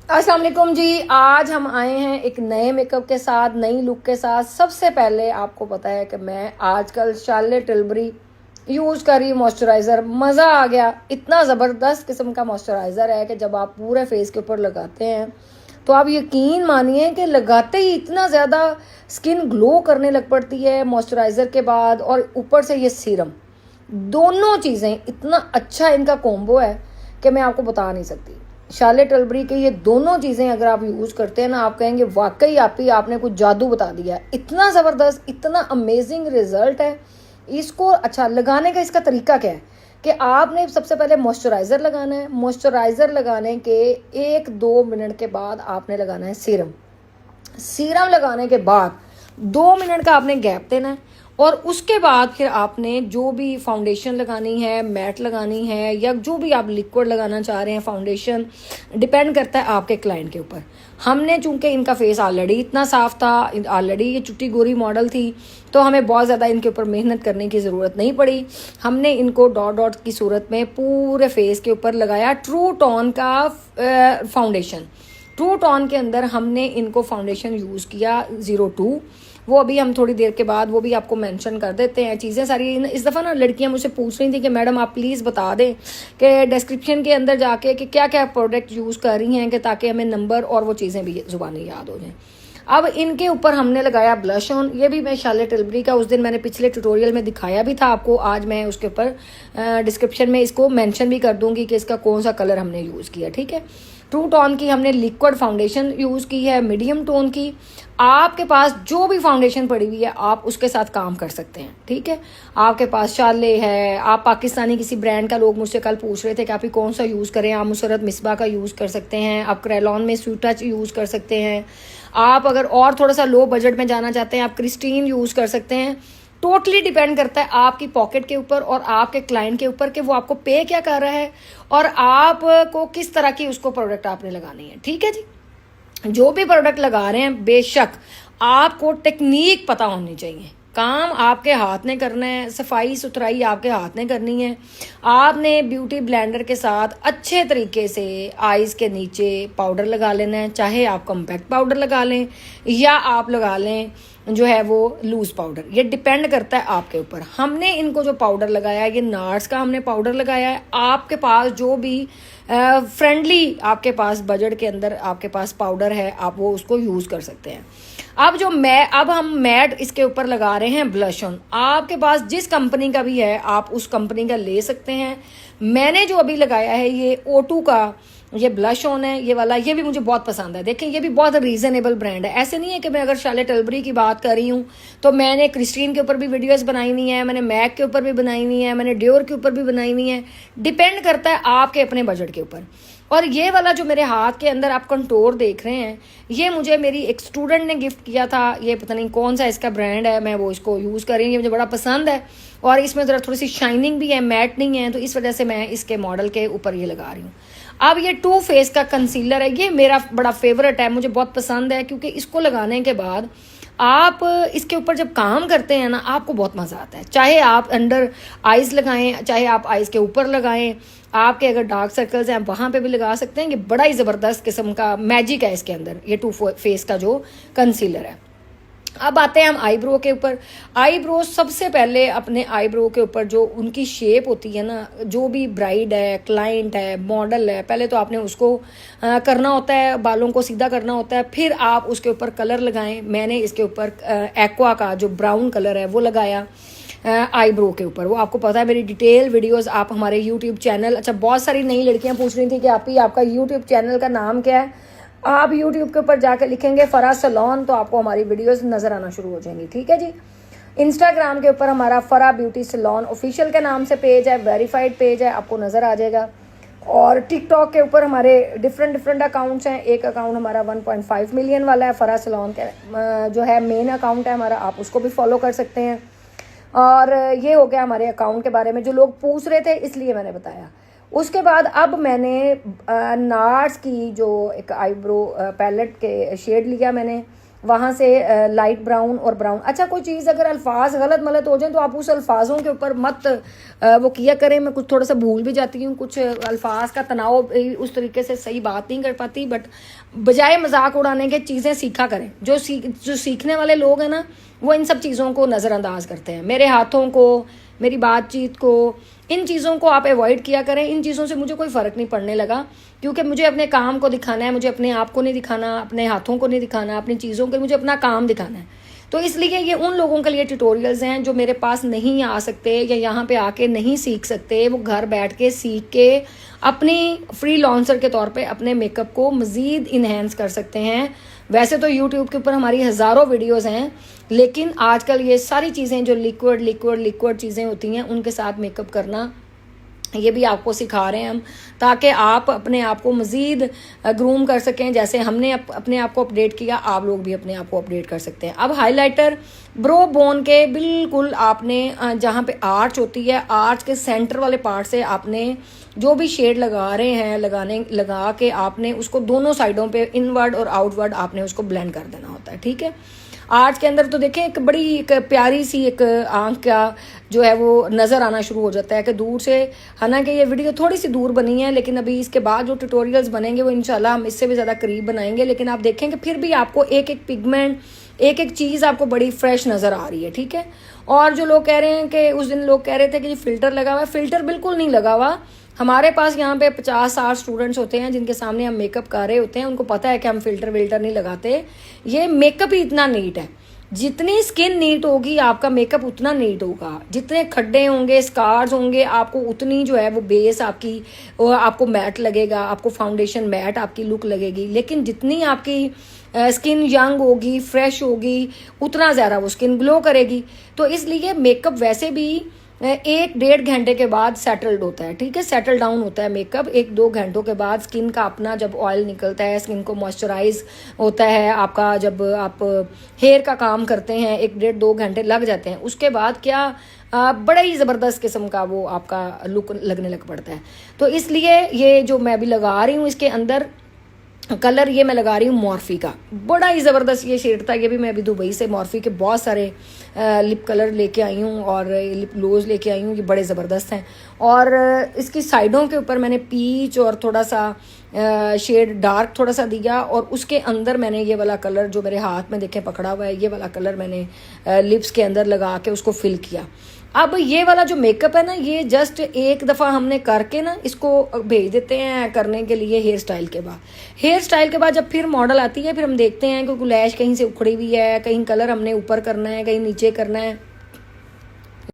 अस्सलाम वालेकुम जी। आज हम आए हैं एक नए मेकअप के साथ, नई लुक के साथ। सबसे पहले आपको पता है कि मैं आजकल शार्लेट टिल्बरी यूज़ कर रही हूँ मॉइस्चराइज़र। मज़ा आ गया। इतना ज़बरदस्त किस्म का मॉइस्चराइज़र है कि जब आप पूरे फेस के ऊपर लगाते हैं तो आप यकीन मानिए कि लगाते ही इतना ज़्यादा स्किन ग्लो करने लग पड़ती है मॉइस्चराइज़र के बाद। और ऊपर से ये सीरम, दोनों चीज़ें इतना अच्छा इनका कॉम्बो है कि मैं आपको बता नहीं सकती। शार्लेट टिल्बरी के ये दोनों चीज़ें अगर आप यूज़ करते हैं ना, आप कहेंगे वाकई आपने कुछ जादू बता दिया। इतना ज़बरदस्त, इतना अमेजिंग रिजल्ट है इसको। अच्छा, लगाने का इसका तरीका क्या है कि आपने सबसे पहले मॉइस्चराइज़र लगाना है। मॉइस्चराइज़र लगाने के 1-2 मिनट के बाद आपने लगाना है सीरम। सीरम लगाने के बाद 2 मिनट का आपने गैप देना है। और उसके बाद फिर आपने जो भी फाउंडेशन लगानी है, मैट लगानी है, या जो भी आप लिक्विड लगाना चाह रहे हैं, फाउंडेशन डिपेंड करता है आपके क्लाइंट के ऊपर। हमने चूंकि इनका फेस ऑलरेडी इतना साफ था, ऑलरेडी ये चुट्टी गोरी मॉडल थी, तो हमें बहुत ज़्यादा इनके ऊपर मेहनत करने की ज़रूरत नहीं पड़ी। हमने इनको डॉट डॉट की सूरत में पूरे फेस के ऊपर लगाया ट्रू टोन का फाउंडेशन। ट्रू टोन के अंदर हमने इनको फाउंडेशन यूज़ किया 02। वो अभी हम थोड़ी देर के बाद वो भी आपको मेंशन कर देते हैं। चीज़ें सारी इस दफ़ा ना लड़कियां मुझसे पूछ रही थी कि मैडम आप प्लीज़ बता दें कि डिस्क्रिप्शन के अंदर जाके कि क्या क्या प्रोडक्ट यूज़ कर रही हैं, कि ताकि हमें नंबर और वो चीज़ें भी ज़ुबानी याद हो जाएं। अब इनके ऊपर हमने लगाया ब्लश ऑन। ये भी मैं शार्लेट टिल्बरी का उस दिन मैंने पिछले ट्यूटोरियल में दिखाया भी था आपको। आज मैं उसके ऊपर डिस्क्रिप्शन में इसको मेंशन भी कर दूंगी कि इसका कौन सा कलर हमने यूज़ किया। ठीक है, ट्रू टोन की हमने लिक्विड फाउंडेशन यूज़ की है, मीडियम टोन की। आपके पास जो भी फाउंडेशन पड़ी हुई है आप उसके साथ काम कर सकते हैं। ठीक है, आपके पास शार्ले है, आप पाकिस्तानी किसी ब्रांड का, लोग मुझसे कल पूछ रहे थे कि आप कौन सा यूज़ करें। आप मुसरत मिसबा का यूज़ कर सकते हैं, आप क्रेलॉन में स्वीट टच यूज़ कर सकते हैं। आप अगर और थोड़ा सा लो बजट में जाना चाहते हैं आप क्रिस्टीन यूज़ कर सकते हैं। टोटली डिपेंड करता है आपकी पॉकेट के ऊपर और आपके क्लाइंट के ऊपर कि वो आपको पे क्या कर रहा है और आपको किस तरह की उसको प्रोडक्ट आपने लगानी है। ठीक है जी, जो भी प्रोडक्ट लगा रहे हैं बेशक आपको टेक्निक पता होनी चाहिए। काम आपके हाथ ने करना है, सफाई सुथराई आपके हाथ ने करनी है। आपने ब्यूटी ब्लेंडर के साथ अच्छे तरीके से आईज के नीचे पाउडर लगा लेना है। चाहे आप कॉम्पैक्ट पाउडर लगा लें या आप लगा लें जो है वो लूज पाउडर, ये डिपेंड करता है आपके ऊपर। हमने इनको जो पाउडर लगाया है ये नार्स का हमने पाउडर लगाया है। आपके पास जो भी फ्रेंडली आपके पास बजट के अंदर आपके पास पाउडर है आप वो उसको यूज़ कर सकते हैं। अब हम मैट इसके ऊपर लगा रहे हैं ब्लश ऑन। आपके पास जिस कंपनी का भी है आप उस कंपनी का ले सकते हैं। मैंने जो अभी लगाया है ये O2 का ये ब्लश ऑन है, ये वाला। ये भी मुझे बहुत पसंद है। देखें ये भी बहुत रीजनेबल ब्रांड है। ऐसे नहीं है कि मैं अगर शार्लेट टिल्बरी की बात कर रही हूँ तो मैंने क्रिस्टीन के ऊपर भी वीडियोस बनाई हुई है, मैंने मैक के ऊपर भी बनाई हुई है, मैंने डियोर के ऊपर भी बनाई हुई है। डिपेंड करता है आपके अपने बजट के ऊपर। और ये वाला जो मेरे हाथ के अंदर आप कंटोर देख रहे हैं ये मुझे मेरी एक स्टूडेंट ने गिफ्ट किया था। ये पता नहीं कौन सा इसका ब्रांड है, मैं वो इसको यूज़ कर रही हूँ, ये मुझे बड़ा पसंद है। और इसमें ज़रा थोड़ी सी शाइनिंग भी है, मैट नहीं है, तो इस वजह से मैं इसके मॉडल के ऊपर ये लगा रही हूँ। अब ये टू फेस का कंसीलर है, ये मेरा बड़ा फेवरेट है, मुझे बहुत पसंद है क्योंकि इसको लगाने के बाद आप इसके ऊपर जब काम करते हैं ना आपको बहुत मज़ा आता है। चाहे आप अंडर आइज लगाएं, चाहे आप आइज के ऊपर लगाएं, आपके अगर डार्क सर्कल्स हैं आप वहाँ पे भी लगा सकते हैं। ये बड़ा ही ज़बरदस्त किस्म का मैजिक है इसके अंदर, ये टू फेस का जो कंसीलर है। अब आते हैं हम आईब्रो के ऊपर। आईब्रो सबसे पहले अपने आईब्रो के ऊपर जो उनकी शेप होती है ना, जो भी ब्राइड है, क्लाइंट है, मॉडल है, पहले तो आपने उसको करना होता है, बालों को सीधा करना होता है, फिर आप उसके ऊपर कलर लगाएं। मैंने इसके ऊपर एक्वा का जो ब्राउन कलर है वो लगाया आईब्रो के ऊपर। वो आपको पता है मेरी डिटेल वीडियोस आप हमारे यूट्यूब चैनल, अच्छा बहुत सारी नई लड़कियां पूछ रही थी कि आपका यूट्यूब चैनल का नाम क्या है। आप यूट्यूब के ऊपर जाकर लिखेंगे फरा सलोन तो आपको हमारी वीडियोस नज़र आना शुरू हो जाएंगी। ठीक है जी, इंस्टाग्राम के ऊपर हमारा फरा ब्यूटी सलोन ऑफिशियल के नाम से पेज है, वेरीफाइड पेज है, आपको नज़र आ जाएगा। और टिकटॉक के ऊपर हमारे डिफरेंट अकाउंट्स हैं। एक अकाउंट हमारा 1.5 मिलियन वाला है, फरा सलोन का जो है मेन अकाउंट है हमारा, आप उसको भी फॉलो कर सकते हैं। और ये हो गया हमारे अकाउंट के बारे में, जो लोग पूछ रहे थे इसलिए मैंने बताया। उसके बाद अब मैंने नार्स की जो एक आईब्रो पैलेट के शेड लिया मैंने वहाँ से लाइट ब्राउन और ब्राउन। अच्छा, कोई चीज़ अगर अल्फाज गलत मलत हो जाए तो आप उस अल्फाजों के ऊपर मत वो किया करें। मैं कुछ थोड़ा सा भूल भी जाती हूँ, कुछ अल्फाज का तनाव उस तरीके से सही बात नहीं कर पाती, बट बजाय मजाक उड़ाने के चीज़ें सीखा करें। जो सीखने वाले लोग हैं ना, वो इन सब चीज़ों को नज़रअंदाज करते हैं। मेरे हाथों को, मेरी बातचीत को, इन चीज़ों को आप अवॉइड किया करें। इन चीज़ों से मुझे कोई फ़र्क नहीं पड़ने लगा, क्योंकि मुझे अपने काम को दिखाना है, मुझे अपने आप को नहीं दिखाना, अपने हाथों को नहीं दिखाना, अपनी चीज़ों को, मुझे अपना काम दिखाना है। तो इसलिए ये उन लोगों के लिए ट्यूटोरियल्स हैं जो मेरे पास नहीं आ सकते या यहाँ पे आके नहीं सीख सकते। वो घर बैठ के सीख के अपनी फ्रीलांसर के तौर पे अपने मेकअप को मज़ीद इन्हेंस कर सकते हैं। वैसे तो यूट्यूब के ऊपर हमारी हज़ारों वीडियोस हैं, लेकिन आजकल ये सारी चीज़ें जो लिक्विड चीज़ें होती हैं, उनके साथ मेकअप करना, ये भी आपको सिखा रहे हैं हम, ताकि आप अपने आप को मज़ीद ग्रूम कर सकें। जैसे हमने अपने आप को अपडेट किया, आप लोग भी अपने आप को अपडेट कर सकते हैं। अब हाइलाइटर ब्रो बोन के बिल्कुल आपने जहाँ पे आर्च होती है, आर्च के सेंटर वाले पार्ट से आपने जो भी शेड लगा रहे हैं लगा के आपने उसको दोनों साइडों पे इनवर्ड और आउटवर्ड आपने उसको ब्लेंड कर देना होता है। ठीक है, आर्च के अंदर तो देखें एक बड़ी एक प्यारी सी एक आंख का जो है वो नज़र आना शुरू हो जाता है कि दूर से। हालांकि ये वीडियो थोड़ी सी दूर बनी है, लेकिन अभी इसके बाद जो ट्यूटोरियल्स बनेंगे वो इंशाल्लाह हम इससे भी ज़्यादा करीब बनाएंगे। लेकिन आप देखेंगे फिर भी आपको एक एक पिगमेंट, एक एक चीज़ आपको बड़ी फ्रेश नज़र आ रही है। ठीक है, और जो लोग कह रहे हैं कि उस दिन लोग कह रहे थे कि ये फ़िल्टर लगा हुआ है, फ़िल्टर बिल्कुल नहीं लगा हुआ। हमारे पास यहाँ पे 50-60 स्टूडेंट्स होते हैं जिनके सामने हम मेकअप कर रहे होते हैं, उनको पता है कि हम फ़िल्टर विल्टर नहीं लगाते। ये मेकअप ही इतना नीट है, जितनी स्किन नीट होगी आपका मेकअप उतना नीट होगा। जितने खड्डे होंगे, स्कार्स होंगे, आपको उतनी जो है वो बेस आपकी आपको मैट लगेगा, आपको फाउंडेशन मैट आपकी लुक लगेगी। लेकिन जितनी आपकी स्किन यंग होगी, फ्रेश होगी, उतना ज़्यादा वो स्किन ग्लो करेगी। तो इसलिए मेकअप वैसे भी 1-1.5 घंटे के बाद सेटल्ड होता है। ठीक है, सेटल डाउन होता है मेकअप 1-2 घंटों के बाद। स्किन का अपना जब ऑयल निकलता है, स्किन को मॉइस्चराइज होता है आपका, जब आप हेयर का काम करते हैं 1-1.5-2 घंटे लग जाते हैं, उसके बाद क्या बड़ा ही ज़बरदस्त किस्म का वो आपका लुक लगने लग पड़ता है। तो इसलिए ये जो मैं अभी लगा रही हूँ इसके अंदर कलर, ये मैं लगा रही हूँ मॉर्फी का, बड़ा ही ज़बरदस्त ये शेड था। ये भी मैं अभी दुबई से मॉर्फी के बहुत सारे लिप कलर लेके आई हूँ और लिप ग्लोज लेके आई हूँ, ये बड़े ज़बरदस्त हैं। और इसकी साइडों के ऊपर मैंने पीच और थोड़ा सा शेड डार्क थोड़ा सा दिया, और उसके अंदर मैंने ये वाला कलर जो मेरे हाथ में देखें पकड़ा हुआ है, ये वाला कलर मैंने लिप्स के अंदर लगा के उसको फिल किया। अब ये वाला जो मेकअप है ना, ये जस्ट एक दफ़ा हमने करके ना इसको भेज देते हैं करने के लिए हेयर स्टाइल के बाद। हेयर स्टाइल के बाद जब फिर मॉडल आती है, फिर हम देखते हैं क्योंकि लैश कहीं से उखड़ी हुई है, कहीं कलर हमने ऊपर करना है, कहीं नीचे करना है।